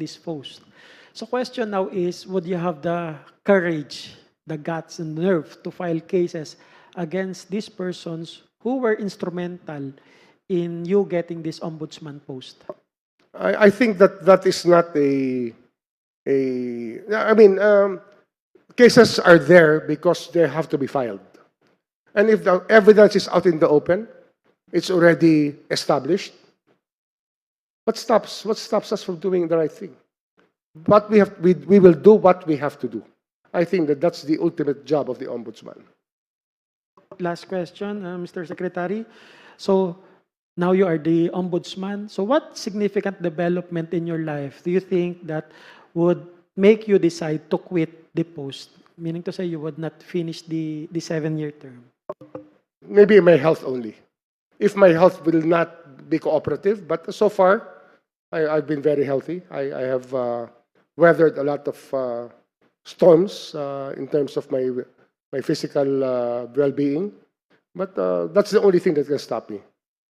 this post. So question now is, would you have the courage, the guts and nerve to file cases against these persons who were instrumental in you getting this ombudsman post? I think that is not I mean, cases are there because they have to be filed. And if the evidence is out in the open, it's already established, what stops us from doing the right thing? But we will do what we have to do. I think that's the ultimate job of the ombudsman. Last question, Mr. Secretary. So now you are the ombudsman. So what significant development in your life do you think that would make you decide to quit the post? Meaning to say you would not finish the 7-year term. Maybe my health only. If my health will not be cooperative, but so far, I've been very healthy. I have weathered a lot of storms in terms of my physical well-being. But that's the only thing that can stop me.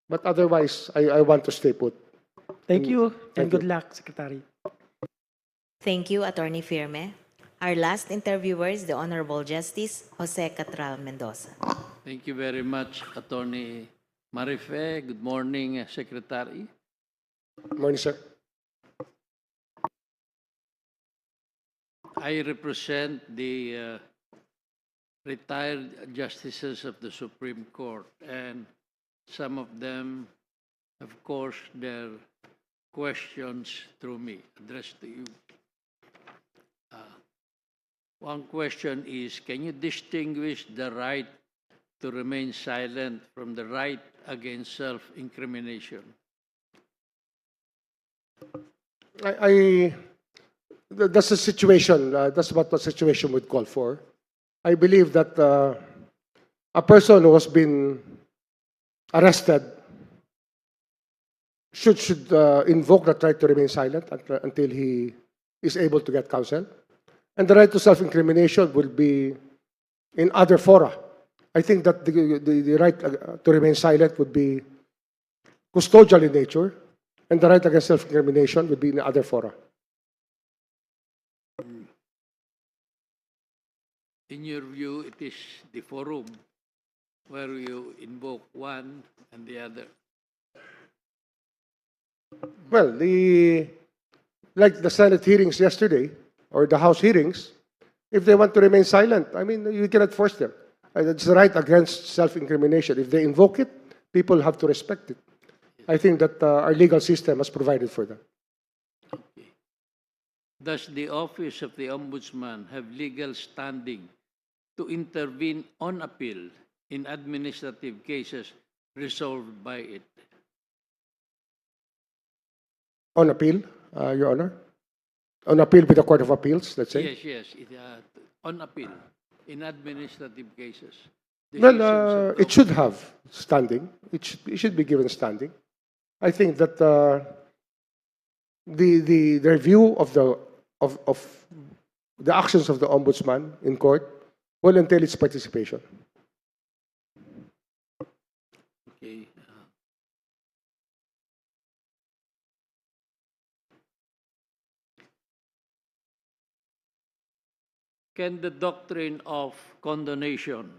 But otherwise, I want to stay put. Thank you, and Thank good you. luck, Secretary. Thank you, Attorney Firme. Our last interviewer is the Honorable Justice Jose Catral Mendoza. Thank you very much, Attorney Marife. Good morning, Secretary. Morning, sir. I represent the retired justices of the Supreme Court, and some of them, of course, their questions through me, addressed to you. One question is, can you distinguish the right to remain silent from the right against self-incrimination? That's a situation. That's what the situation would call for. I believe that a person who has been arrested should invoke that right to remain silent until he is able to get counsel. And the right to self-incrimination will be in other fora. I think that the right to remain silent would be custodial in nature, and the right against self-incrimination would be in other fora. In your view, it is the forum where you invoke one and the other. Well, like the Senate hearings yesterday, or the House hearings, if they want to remain silent, I mean, you cannot force them. It's the right against self-incrimination. If they invoke it, people have to respect it. I think that our legal system has provided for that. Okay. Does the Office of the Ombudsman have legal standing to intervene on appeal in administrative cases resolved by it? On appeal, Your Honor? On appeal with the Court of Appeals, let's say? Yes. On appeal in administrative cases. Well, it should have standing. It should be given standing. I think that the review of the actions of the ombudsman in court will entail its participation. Okay. Can the doctrine of condonation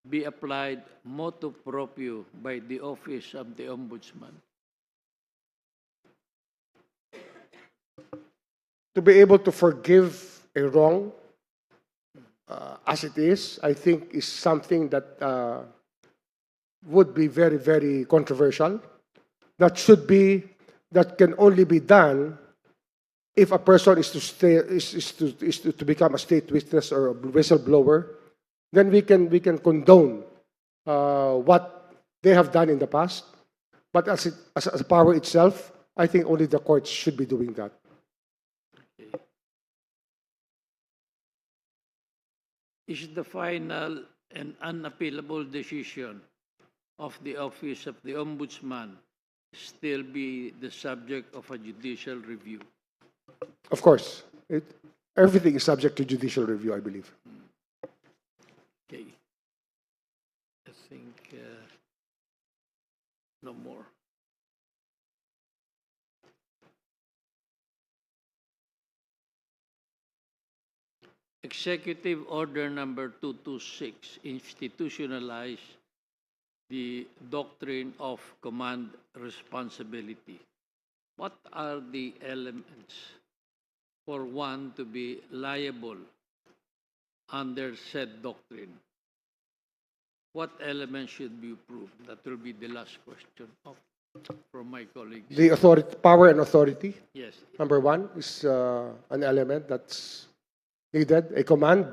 be applied motu proprio by the Office of the Ombudsman? To be able to forgive a wrong as it is, I think is something that would be very, very controversial. That can only be done if a person is to become a state witness or a whistleblower. Then we can condone what they have done in the past. But as a power itself, I think only the courts should be doing that. Is the final and unappealable decision of the Office of the Ombudsman still be the subject of a judicial review? Of course. Everything is subject to judicial review, I believe. Okay. I think no more. Executive Order number 226 institutionalized the doctrine of command responsibility. What are the elements for one to be liable under said doctrine? What elements should be proved? That will be the last question from my colleagues. The authority, power and authority, Yes. number one, is an element that's needed. A command,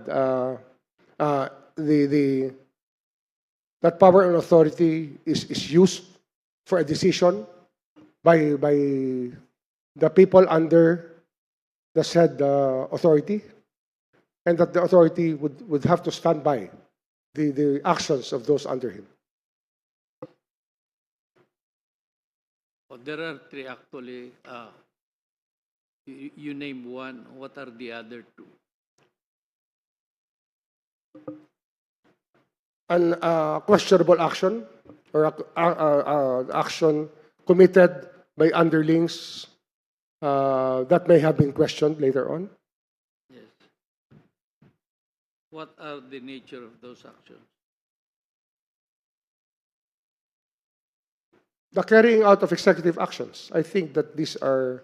that power and authority is used for a decision by the people under the said authority, and that the authority would have to stand by the actions of those under him. Oh, there are three actually. You name one. What are the other two? An questionable action or action committed by underlings that may have been questioned later on. Yes. What are the nature of those actions? The carrying out of executive actions. I think that these are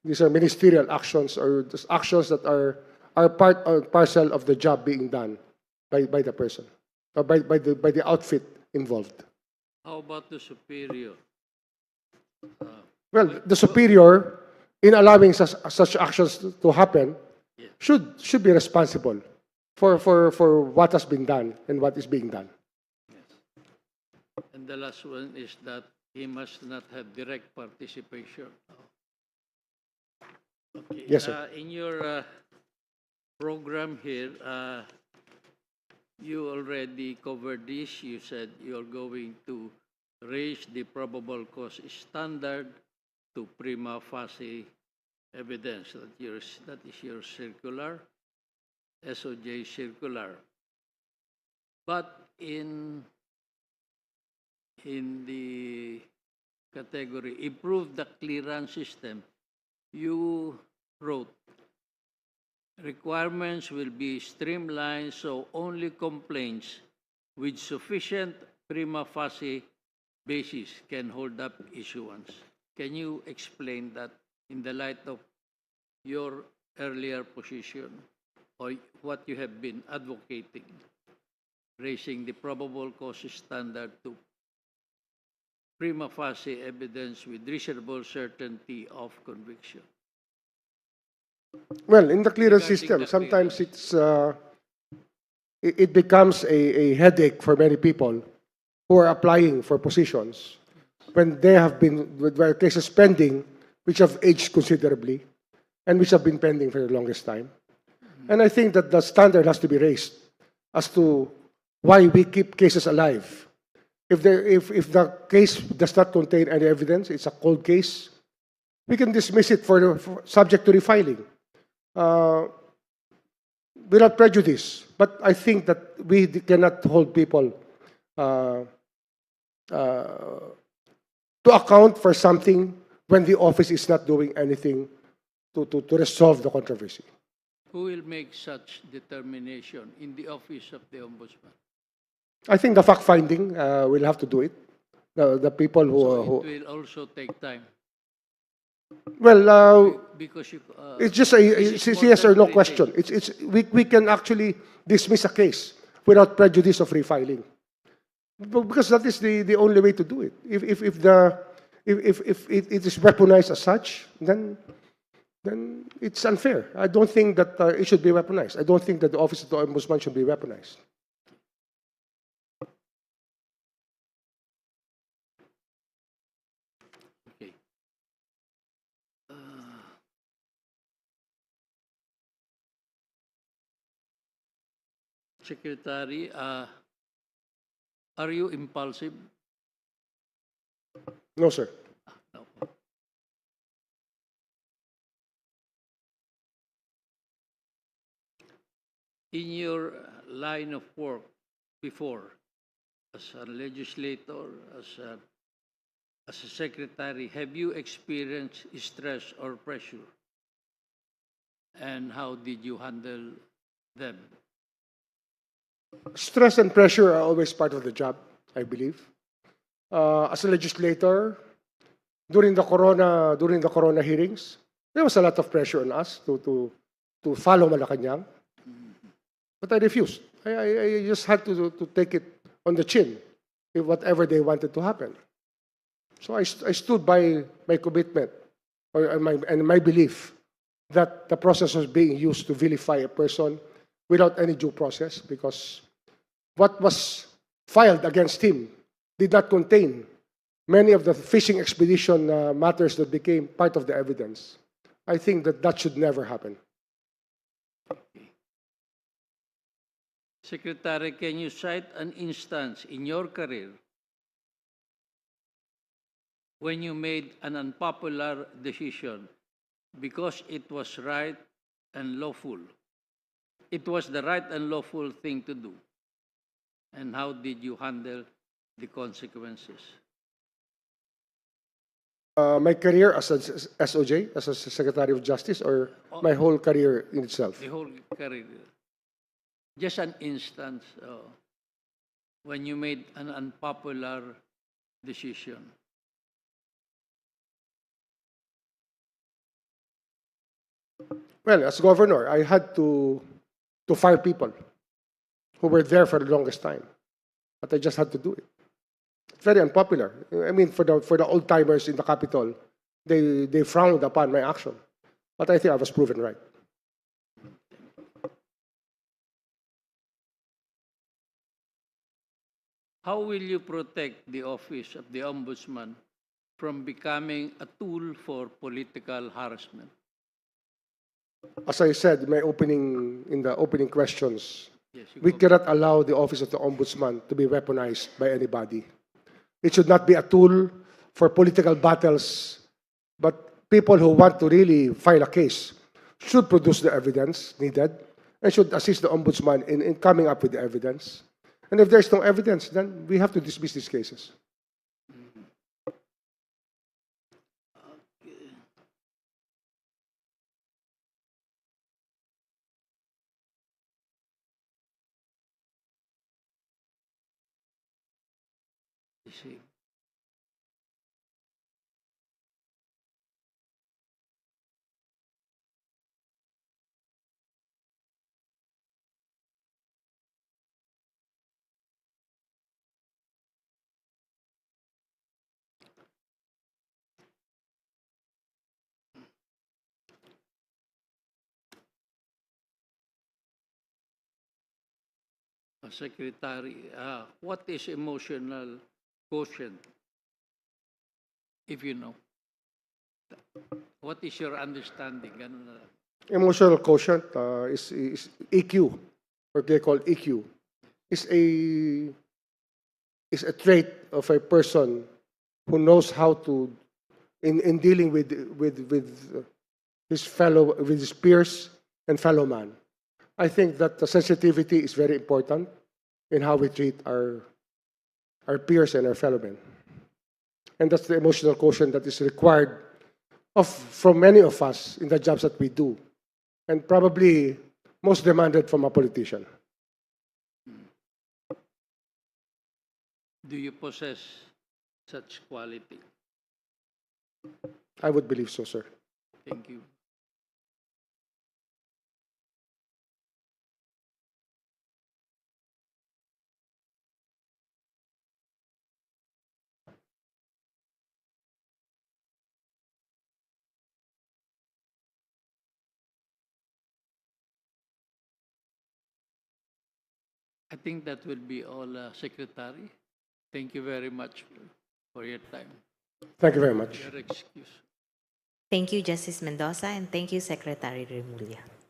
ministerial actions, or just actions that are part or parcel of the job being done by the person, or by the outfit involved. How about the superior? Well, the superior, in allowing such actions to happen, Yes. should be responsible for what has been done and what is being done. And the last one is that he must not have direct participation. Okay. Yes, sir. In your program here, you already covered this. You said you're going to raise the probable cause standard to prima facie evidence. That is your circular, SOJ circular. But in the category improve the clearance system, you wrote requirements will be streamlined so only complaints with sufficient prima facie basis can hold up issuance. Can you explain that in the light of your earlier position or what you have been advocating, raising the probable cause standard to prima facie evidence with reasonable certainty of conviction? Well, in the clearance Regarding system, the sometimes it becomes a headache for many people who are applying for positions when they have been with cases pending which have aged considerably and which have been pending for the longest time. And I think that the standard has to be raised as to why we keep cases alive. If the case does not contain any evidence, it's a cold case, we can dismiss it for subject to refiling without prejudice. But I think that we cannot hold people to account for something when the office is not doing anything to resolve the controversy. Who will make such determination in the office of the Ombudsman? I think the fact-finding will have to do it. The people who... So it will also take time. Well, Because you, it's just this is more yes or than no 3 question. days. We can actually dismiss a case without prejudice of refiling, because that is the only way to do it. If it is weaponized as such, then it's unfair. I don't think that it should be weaponized. I don't think that the office of the Ombudsman should be weaponized. Okay. Secretary, are you impulsive? No, sir. No. In your line of work before, as a legislator, as a secretary, have you experienced stress or pressure? And how did you handle them? Stress and pressure are always part of the job, I believe. As a legislator, during the corona hearings, there was a lot of pressure on us to follow Malacanang, but I refused. I just had to take it on the chin, if whatever they wanted to happen. So I stood by my commitment and my belief that the process was being used to vilify a person without any due process, because what was filed against him did not contain many of the fishing expedition matters that became part of the evidence. I think that should never happen. Secretary, can you cite an instance in your career when you made an unpopular decision because it was right and lawful? It was the right and lawful thing to do. And how did you handle the consequences? My career as a SOJ, as a Secretary of Justice, or my whole career in itself? The whole career. Just an instance when you made an unpopular decision. Well, as governor, I had to fire people who were there for the longest time, but I just had to do it. It's very unpopular. I mean, for the old timers in the capital, they frowned upon my action, but I think I was proven right. How will you protect the office of the Ombudsman from becoming a tool for political harassment? As I said in the opening questions, Yes, we cannot allow the office of the Ombudsman to be weaponized by anybody. It should not be a tool for political battles, but people who want to really file a case should produce the evidence needed and should assist the Ombudsman in coming up with the evidence. And if there's no evidence, then we have to dismiss these cases. See. Secretary, what is emotional quotient, if you know? What is your understanding? Ganun na lang. Emotional quotient is EQ, or they call EQ, is a trait of a person who knows how to, in dealing with his peers and fellow man. I think that the sensitivity is very important in how we treat our peers and our fellow men. And that's the emotional quotient that is required from many of us in the jobs that we do, and probably most demanded from a politician. Do you possess such quality? I would believe so, sir. Thank you. I think that will be all, Secretary. Thank you very much for your time. Thank you very much. Your excuse. Thank you, Justice Mendoza, and thank you, Secretary Remulla.